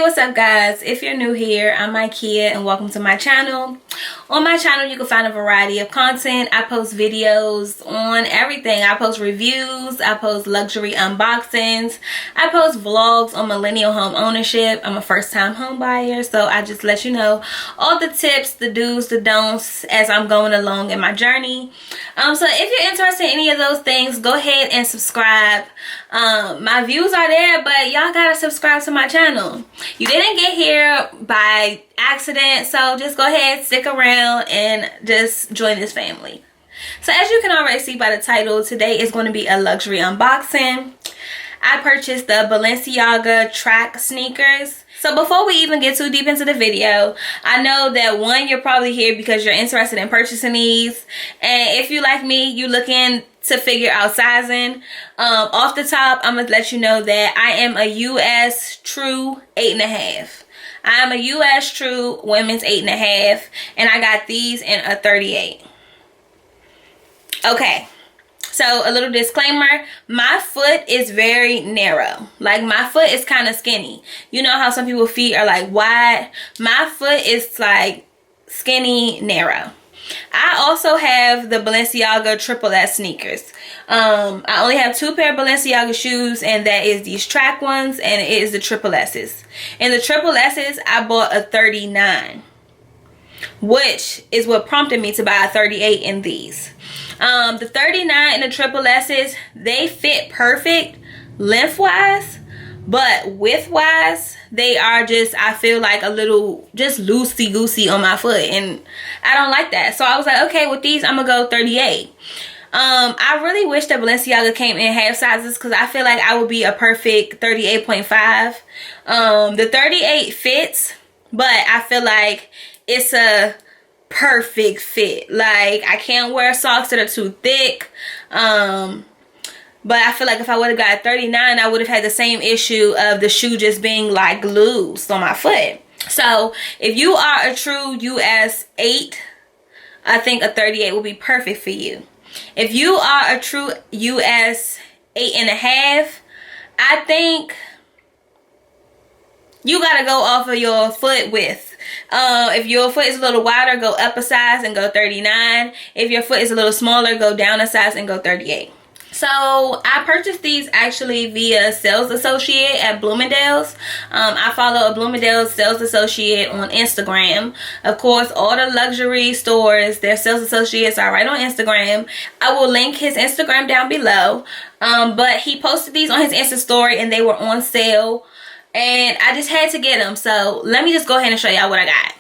what's up guys? If you're new here, I'm Mykia and welcome to my channel. On my channel you can find a variety of content. I post videos on everything. I post reviews, I post luxury unboxings, I post vlogs on millennial home ownership. I'm a first time home buyer, so I just let you know all the tips, the do's, the don'ts as I'm going along in my journey. So if you're interested in any of those things, go ahead and subscribe. My views are there, but y'all gotta subscribe to my channel. You didn't get here by accident, so just go ahead, stick around and just join this family. So as you can already see by the title, today is going to be a luxury unboxing. I purchased the Balenciaga Track Sneakers. So before we even get too deep into the video, I know that one, you're probably here because you're interested in purchasing these, and if you like me, you looking to figure out sizing. Off the top, I'm gonna let you know that I am a US true 8.5. I am a US true women's 8.5, and I got these in a 38. Okay. So a little disclaimer, my foot is very narrow. Like my foot is kind of skinny. You know how some people's feet are like wide? My foot is like skinny, narrow. I also have the Balenciaga Triple S sneakers. I only have two pair of Balenciaga shoes, and that is these track ones, and it is the Triple S's. And the Triple S's, I bought a 39, which is what prompted me to buy a 38 in these. The 39 and the Triple S's, they fit perfect lengthwise, but width-wise, they are just, I feel like a little just loosey-goosey on my foot, and I don't like that. So I was like, okay, with these, I'm gonna go 38. I really wish that Balenciaga came in half sizes because I feel like I would be a perfect 38.5. The 38 fits, but I feel like it's a perfect fit. Like I can't wear socks that are too thick. But I feel like if I would have got 39, I would have had the same issue of the shoe just being like loose on my foot. So if you are a true US 8, I think a 38 will be perfect for you. If you are a true US 8.5, I think you gotta go off of your foot width. If your foot is a little wider, go up a size and go 39. If your foot is a little smaller, go down a size and go 38. So I purchased these actually via sales associate at Bloomingdale's. I follow a Bloomingdale's sales associate on Instagram. Of course, all the luxury stores, their sales associates are right on Instagram. I will link his Instagram down below. But he posted these on his Insta story and they were on sale. And I just had to get them. So let me just go ahead and show y'all what I got.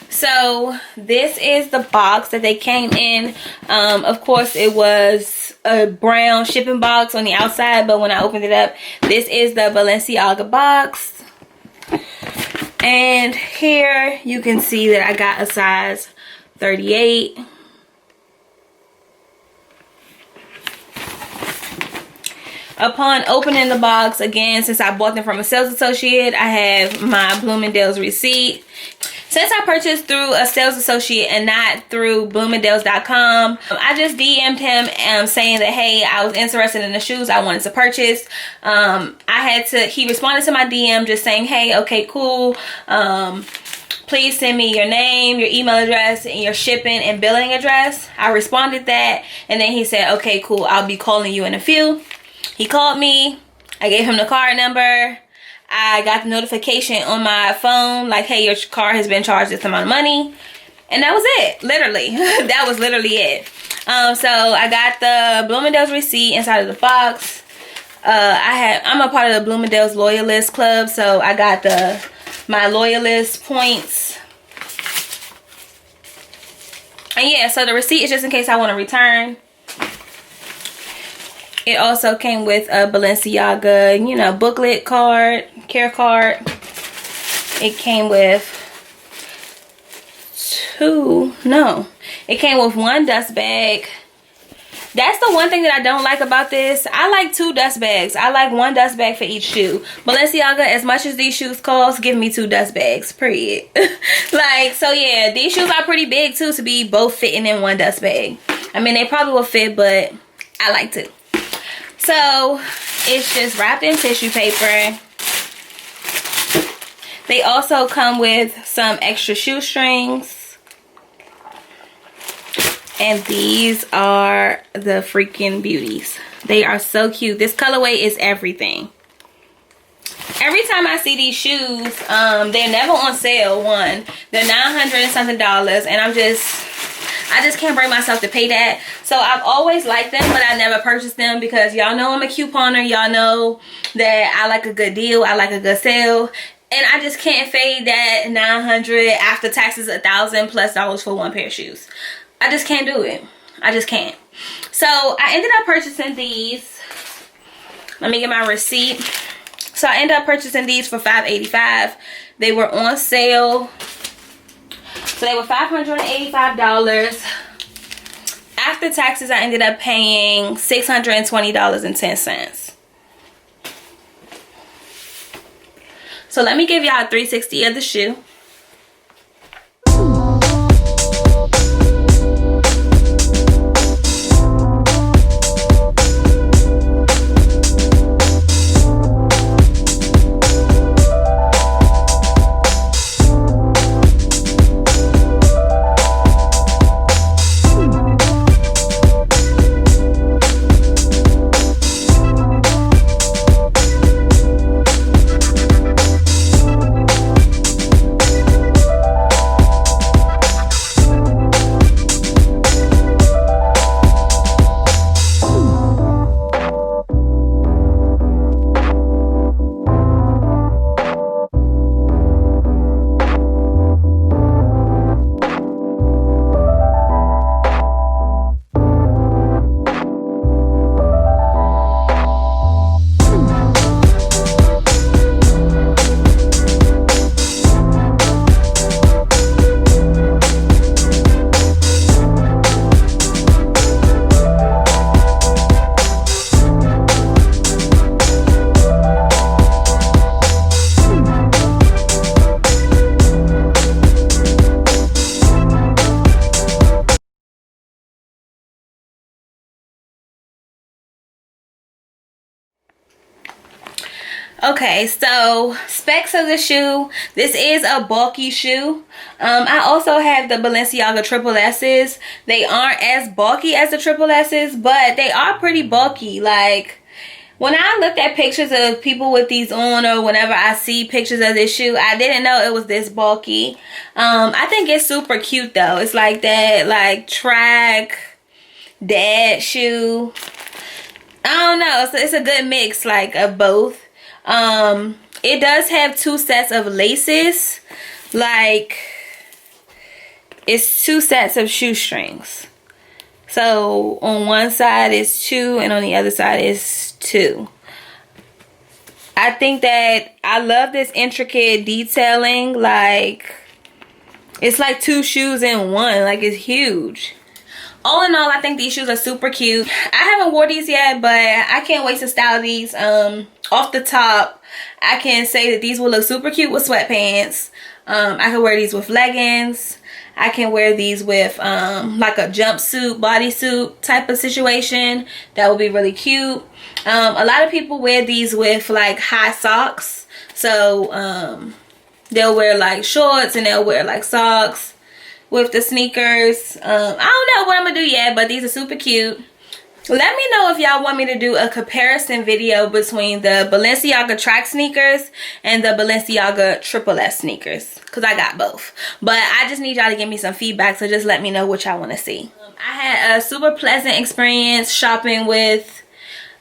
So this is the box that they came in. Of course, it was a brown shipping box on the outside, but when I opened it up, this is the Balenciaga box. And here you can see that I got a size 38. Upon opening the box, again, since I bought them from a sales associate, I have my Bloomingdale's receipt. Since I purchased through a sales associate and not through bloomingdales.com, I just DM'd him saying that, hey, I was interested in the shoes I wanted to purchase. He responded to my DM just saying, hey, okay, cool. Please send me your name, your email address, and your shipping and billing address. I responded that, and then he said, okay, cool, I'll be calling you in a few. He called me. I gave him the card number. I got the notification on my phone like, hey, your car has been charged this amount of money. And that was it, literally. That was literally it. So I got the Bloomingdale's receipt inside of the box. I'm a part of the Bloomingdale's Loyalist Club, so I got my Loyalist points. And yeah, so the receipt is just in case I want to return. It also came with a Balenciaga, you know, booklet card, care card. It came with it came with one dust bag. That's the one thing that I don't like about this. I like 2 dust bags. I like 1 dust bag for each shoe. Balenciaga, as much as these shoes cost, give me 2 dust bags, period. Like, so yeah, these shoes are pretty big too to be both fitting in 1 dust bag. I mean, they probably will fit, but I like to. So it's just wrapped in tissue paper. They also come with some extra shoestrings. And these are the freaking beauties. They are so cute. This colorway is everything. Every time I see these shoes, they're never on sale. One, they're $900 and something, and I just can't bring myself to pay that. So I've always liked them, but I never purchased them because y'all know I'm a couponer. Y'all know that I like a good deal. I like a good sale. And I just can't fade that $900 after taxes, $1,000+ for one pair of shoes. I just can't do it. I just can't. So I ended up purchasing these. Let me get my receipt. So I ended up purchasing these for $585. They were on sale. So they were $585. After taxes, I ended up paying $620.10. So let me give y'all a 360 of the shoe. Okay, so specs of the shoe. This is a bulky shoe. I also have the Balenciaga Triple S's. They aren't as bulky as the Triple S's, but they are pretty bulky. Like, when I looked at pictures of people with these on, or whenever I see pictures of this shoe, I didn't know it was this bulky. I think it's super cute though. It's like that, like, track dad shoe. I don't know. It's a good mix, like, of both. It does have 2 sets of laces. Like, it's 2 sets of shoestrings. So on one side is 2 and on the other side is 2. I think that I love this intricate detailing. Like, it's like 2 shoes in one. Like, it's huge. All in all, I think these shoes are super cute. I haven't wore these yet, but I can't wait to style these. Off the top, I can say that these will look super cute with sweatpants. I can wear these with leggings. I can wear these with like a jumpsuit, bodysuit type of situation. That would be really cute. A lot of people wear these with like high socks. So they'll wear like shorts and they'll wear like socks with the sneakers. I don't know what I'm gonna do yet, but these are super cute. Let me know if y'all want me to do a comparison video between the Balenciaga Track Sneakers and the Balenciaga Triple S sneakers, because I got both. But I just need y'all to give me some feedback, so just let me know what y'all want to see. I had a super pleasant experience shopping with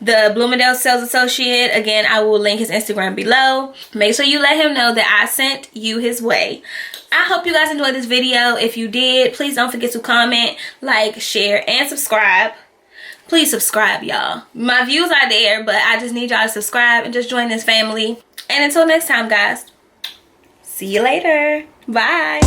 the Bloomingdale's sales associate. Again, I will link his Instagram below. Make sure you let him know that I sent you his way. I hope you guys enjoyed this video. If you did, please don't forget to comment, like, share, and subscribe. Please subscribe, y'all. My views are there, but I just need y'all to subscribe and just join this family. And until next time, guys, see you later. Bye.